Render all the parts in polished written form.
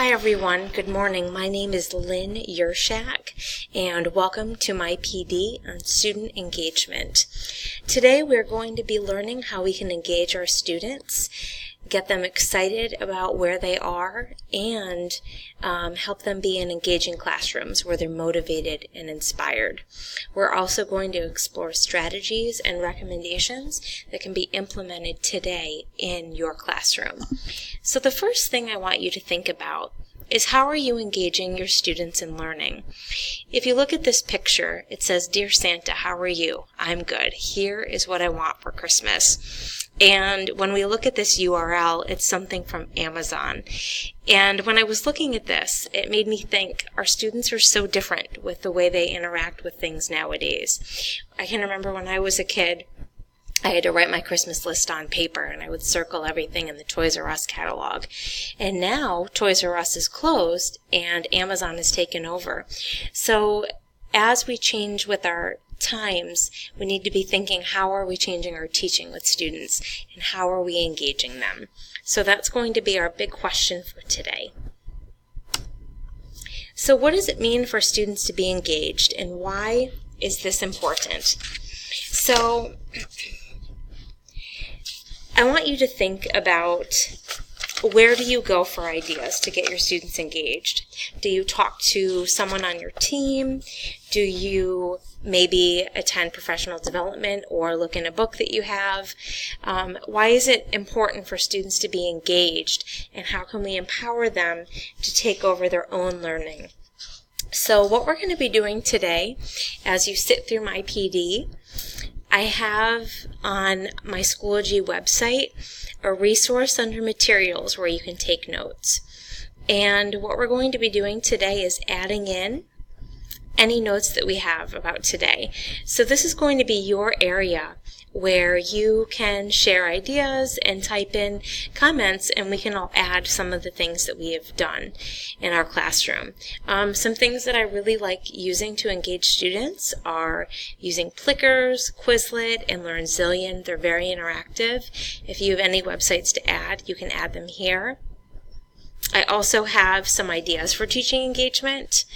Hi everyone, good morning. My name is Lynn Yershak and welcome to my PD on student engagement. Today we're going to be learning how we can engage our students, get them excited about where they are, and help them be in engaging classrooms where they're motivated and inspired. We're also going to explore strategies and recommendations that can be implemented today in your classroom. So the first thing I want you to think about is how are you engaging your students in learning? If you look at this picture, it says, "Dear Santa, how are you? I'm good. Here is what I want for Christmas." And when we look at this URL, it's something from Amazon. And when I was looking at this, it made me think our students are so different with the way they interact with things nowadays. I can remember when I was a kid, I had to write my Christmas list on paper, and I would circle everything in the Toys R Us catalog. And now Toys R Us is closed, and Amazon has taken over. So as we change with our times, we need to be thinking, how are we changing our teaching with students, and how are we engaging them? So that's going to be our big question for today. So what does it mean for students to be engaged, and why is this important? So I want you to think about, where do you go for ideas to get your students engaged? Do you talk to someone on your team? Do you maybe attend professional development or look in a book that you have? Why is it important for students to be engaged, and how can we empower them to take over their own learning? So what we're going to be doing today, as you sit through my PD, I have on my Schoology website a resource under materials where you can take notes. And what we're going to be doing today is adding in any notes that we have about today. So this is going to be your area where you can share ideas and type in comments, and we can all add some of the things that we have done in our classroom. Some things that I really like using to engage students are using Plickers, Quizlet, and LearnZillion. They're very interactive. If you have any websites to add, you can add them here. I also have some ideas for teaching engagement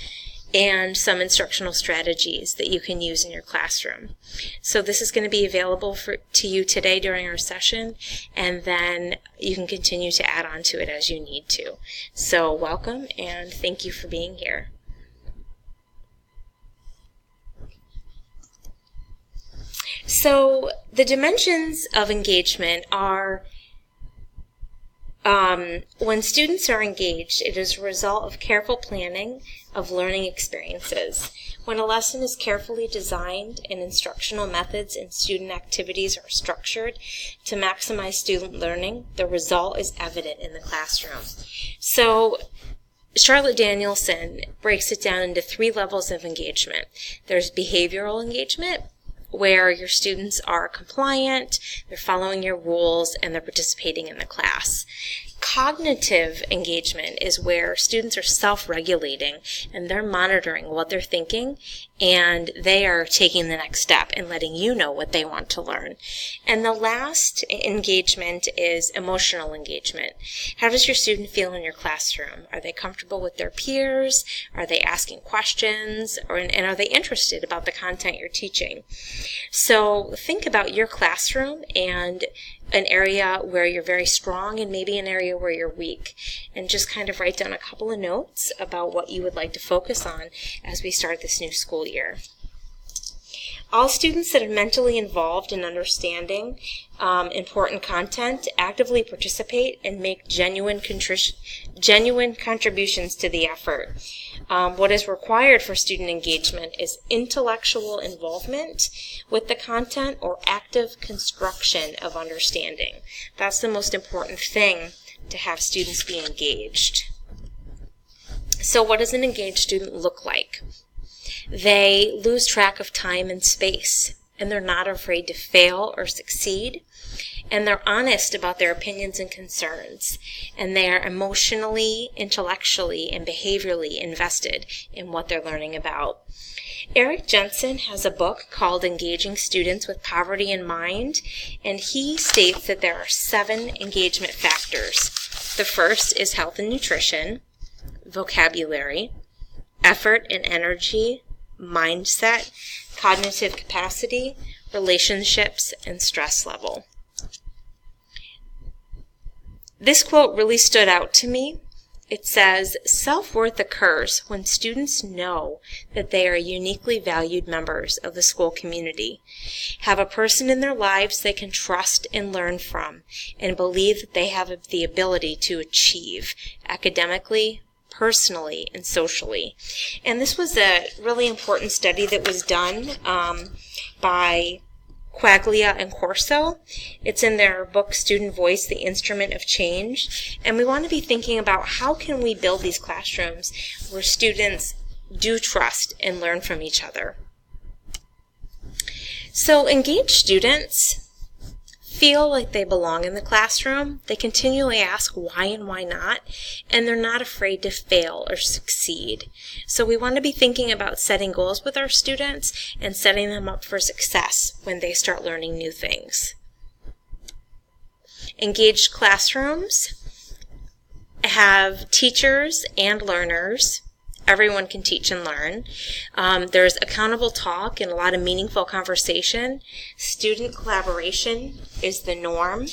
and some instructional strategies that you can use in your classroom. So this is going to be available to you today during our session, and then you can continue to add on to it as you need to. So welcome, and thank you for being here. So the dimensions of engagement are when students are engaged, it is a result of careful planning of learning experiences. When a lesson is carefully designed and instructional methods and student activities are structured to maximize student learning, the result is evident in the classroom. So Charlotte Danielson breaks it down into 3 levels of engagement. There's behavioral engagement, where your students are compliant, they're following your rules, and they're participating in the class. Cognitive engagement is where students are self-regulating, and they're monitoring what they're thinking, and they are taking the next step and letting you know what they want to learn. And the last engagement is emotional engagement. How does your student feel in your classroom? Are they comfortable with their peers? Are they asking questions? And are they interested about the content you're teaching? So think about your classroom and an area where you're very strong and maybe an area where you're weak, and just kind of write down a couple of notes about what you would like to focus on as we start this new school year. All students that are mentally involved in understanding important content actively participate and make genuine contributions to the effort. What is required for student engagement is intellectual involvement with the content or active construction of understanding. That's the most important thing to have students be engaged. So what does an engaged student look like? They lose track of time and space, and they're not afraid to fail or succeed, and they're honest about their opinions and concerns, and they are emotionally, intellectually, and behaviorally invested in what they're learning about. Eric Jensen has a book called Engaging Students with Poverty in Mind, and he states that there are 7 engagement factors. The first is health and nutrition. vocabulary, effort and energy, mindset, cognitive capacity, relationships, and stress level. This quote really stood out to me. It says, self-worth occurs when students know that they are uniquely valued members of the school community, have a person in their lives they can trust and learn from, and believe that they have the ability to achieve academically, personally, and socially. And this was a really important study that was done by Quaglia and Corso. It's in their book, Student Voice, The Instrument of Change. And we want to be thinking about how can we build these classrooms where students do trust and learn from each other. So engaged students feel like they belong in the classroom. They continually ask why and why not, and they're not afraid to fail or succeed. So we want to be thinking about setting goals with our students and setting them up for success when they start learning new things. Engaged classrooms have teachers and learners. Everyone can teach and learn. There's accountable talk and a lot of meaningful conversation. Student collaboration is the norm,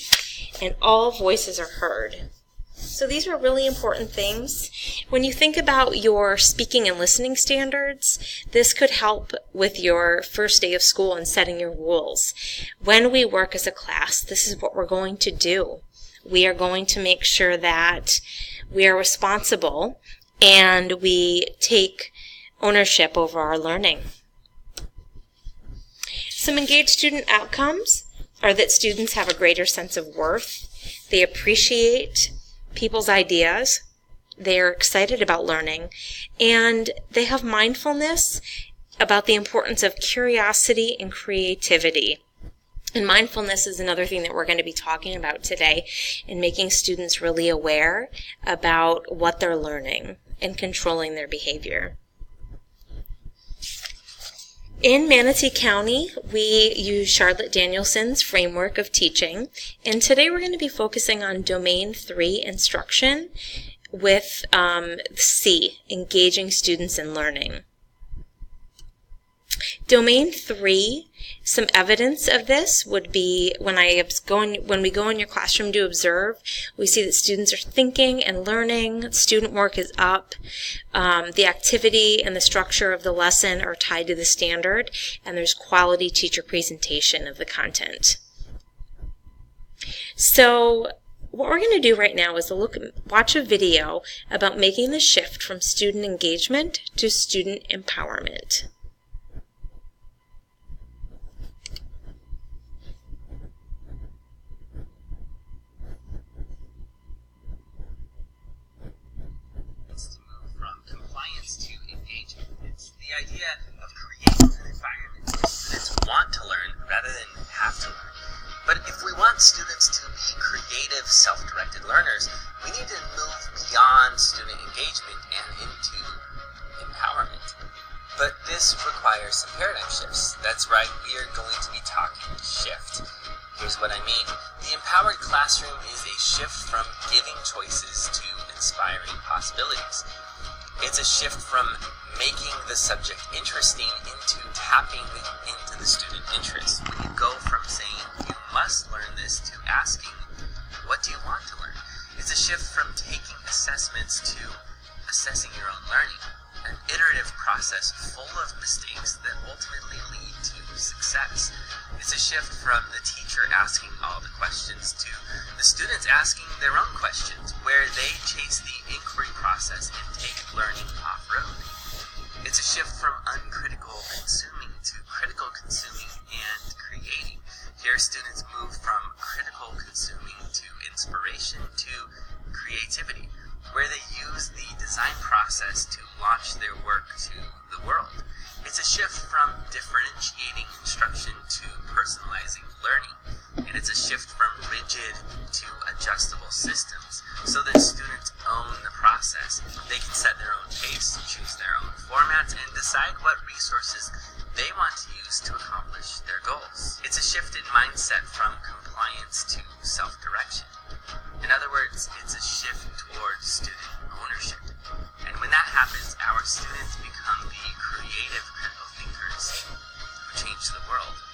and all voices are heard. So these are really important things. When you think about your speaking and listening standards, this could help with your first day of school and setting your rules. When we work as a class, this is what we're going to do. We are going to make sure that we are responsible and we take ownership over our learning. Some engaged student outcomes are that students have a greater sense of worth. They appreciate people's ideas. They are excited about learning. And they have mindfulness about the importance of curiosity and creativity. And mindfulness is another thing that we're going to be talking about today, and making students really aware about what they're learning and controlling their behavior. In Manatee County, we use Charlotte Danielson's framework of teaching, and today we're going to be focusing on Domain 3 instruction with C, engaging students in learning. Domain 3, some evidence of this would be when we go in your classroom to observe, we see that students are thinking and learning, student work is up, the activity and the structure of the lesson are tied to the standard, and there's quality teacher presentation of the content. So what we're going to do right now is watch a video about making the shift from student engagement to student empowerment. The idea of creating an environment where students want to learn rather than have to learn. But if we want students to be creative, self-directed learners, we need to move beyond student engagement and into empowerment. But this requires some paradigm shifts. That's right, we are going to be talking shift. Here's what I mean. The empowered classroom is a shift from giving choices to inspiring possibilities. It's a shift from making the subject interesting into tapping into the student interest. When you go from saying, you must learn this, to asking, what do you want to learn? It's a shift from taking assessments to assessing your own learning. An iterative process full of mistakes that ultimately lead to success. It's a shift from the teacher asking all the questions to the students asking their own questions, where they chase the inquiry process and take learning off-road. It's a shift from uncritical consuming to critical consuming and creating. Here students move from critical consuming to inspiration to creativity, where they use the design process to launch their work to the world. It's a shift from differentiating instruction to personalizing learning. And it's a shift from rigid to adjustable systems so that students own the process. They can set their own pace, choose their own formats, and decide what resources they want to use to accomplish their goals. It's a shift in mindset from compliance to self-direction. In other words, it's a shift towards student ownership. And more students become the creative critical thinkers who change the world.